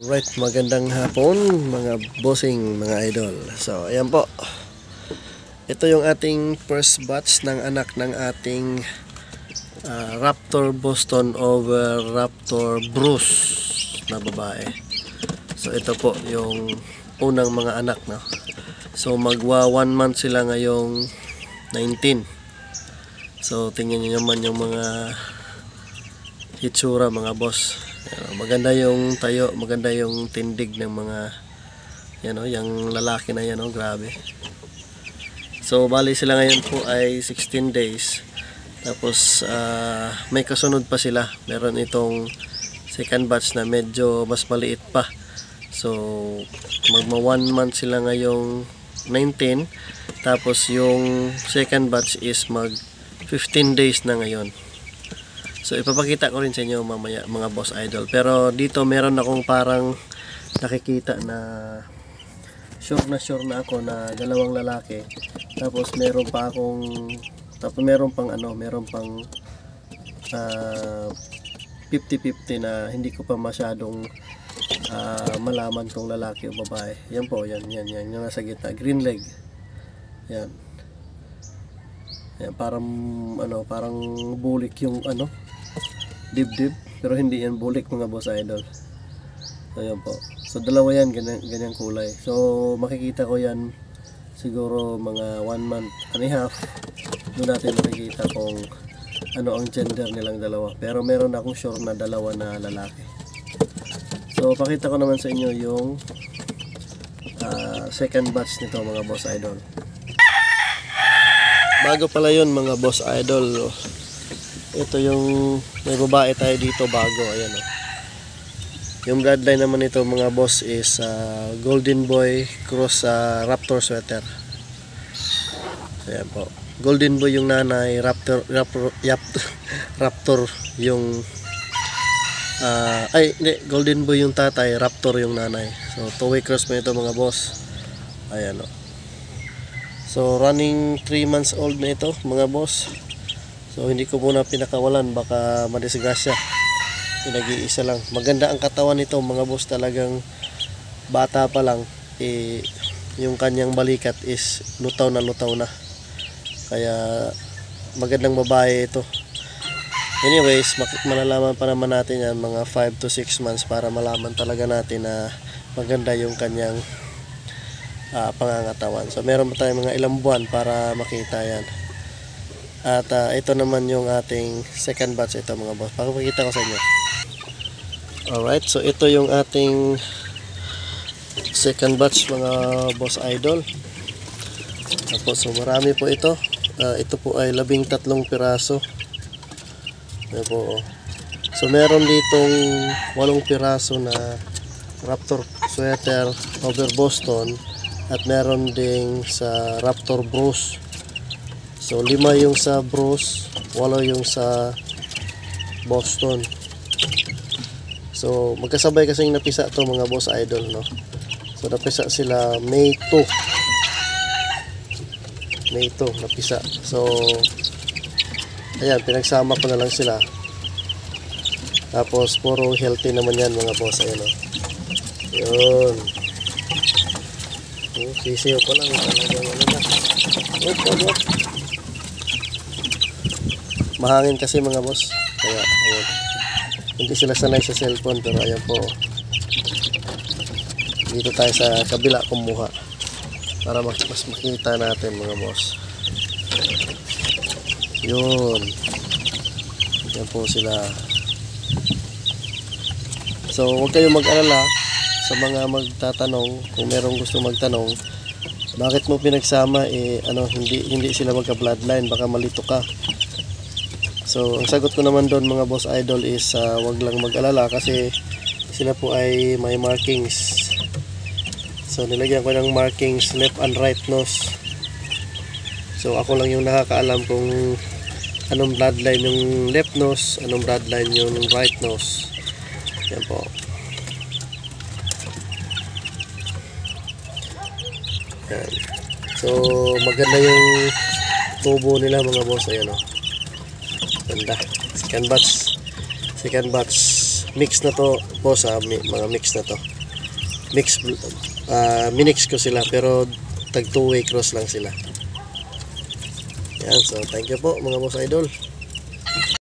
Right, magandang hapon mga bossing, mga idol. So, ayan po. Ito yung ating first batch ng anak ng ating Raptor Boston over Raptor Bruce na babae. So, ito po yung unang mga anak, no? So, magwa 1 month sila ngayong 19. So, tingnan niyo naman yung mga hitsura, mga boss. Maganda yung tayo, maganda yung tindig ng mga yung lalaki na yan, grabe. So bali sila ngayon po ay 16 days. Tapos may kasunod pa sila. Meron itong second batch na medyo mas maliit pa. So magma 1 month sila ngayong 19. Tapos yung second batch is mag 15 days na ngayon. So ipapakita ko rin sa inyo mamaya mga boss idol. Pero dito meron akong parang nakikita na sure na ako na dalawang lalaki. Tapos meron pa akong meron pang 50-50 na hindi ko pa masyadong malaman kung lalaki o babae. Yan po, yan yung nasa gitna, green leg. Yan. Yan parang bulik yung dibdib, pero hindi yan bulik mga boss idol. So yan po. So dalawa yan, ganyang kulay. So makikita ko yan siguro mga 1 month and a half. Doon natin makikita kung ano ang gender nilang dalawa. Pero meron akong sure na dalawa na lalaki. So pakita ko naman sa inyo yung second batch nito mga boss idol. Bago pala yun mga boss idol, ito yung may babae tayo dito bago, ayan o. Yung bloodline naman ito mga boss is Golden Boy cross Raptor sweater. Ayan po. Golden Boy yung nanay, Raptor yung Golden Boy yung tatay, Raptor yung nanay. So two-way cross mo ito mga boss. Ayan o. So running 3 months old na ito mga boss. So hindi ko muna pinakawalan, baka madisgrasya. Pinag-iisa lang. Maganda ang katawan nito mga boss, talagang bata pa lang yung kanyang balikat is lutaw na. Kaya magandang babae ito. Anyways, malalaman pa naman natin yan mga 5 to 6 months para malaman talaga natin na maganda yung kanyang pangangatawan. So meron pa tayong mga ilang buwan para makita yan. At ito naman yung ating second batch ito mga boss. Pakikita ko sa inyo. Alright, so ito yung ating second batch mga boss idol. Tapos so marami po ito. Ito po ay 13 piraso. Ayan po. So meron ditong 8 piraso na Raptor sweater over Boston. At meron ding sa Raptor Bruce. So 5 yung sa Bruce, 8 yung sa Boston. So magkasabay kasi yung napisa to mga boss idol, no. So napisa sila May 2 napisa. So ayan, pinagsama ko na lang sila. Tapos puro healthy naman yan mga boss, ayan o. Yun. Sisiyo ko lang talagang na. Mahangin kasi mga boss, kaya ayan, hindi sila sanay sa cellphone. Pero ayan po, dito tayo sa kabila kumuha para mas makita natin mga boss. Yun, yan po sila. So huwag kayong mag-alala sa mga magtatanong, kung merong gusto magtanong bakit mo pinagsama, hindi sila magka-bloodline, baka malito ka. So ang sagot ko naman doon mga boss idol is wag lang mag-alala kasi sila po ay may markings. So nilagyan ko ng markings left and right nose. So ako lang yung nakakaalam kung anong bloodline yung left nose, anong bloodline yung right nose. Yan po. Yan. So maganda yung tubo nila mga boss, ayan o. Ganda. Second batch mix na to po sa mga mix na to. Minix ko sila pero tag two-way cross lang sila. Yan, so thank you po mga boss idol.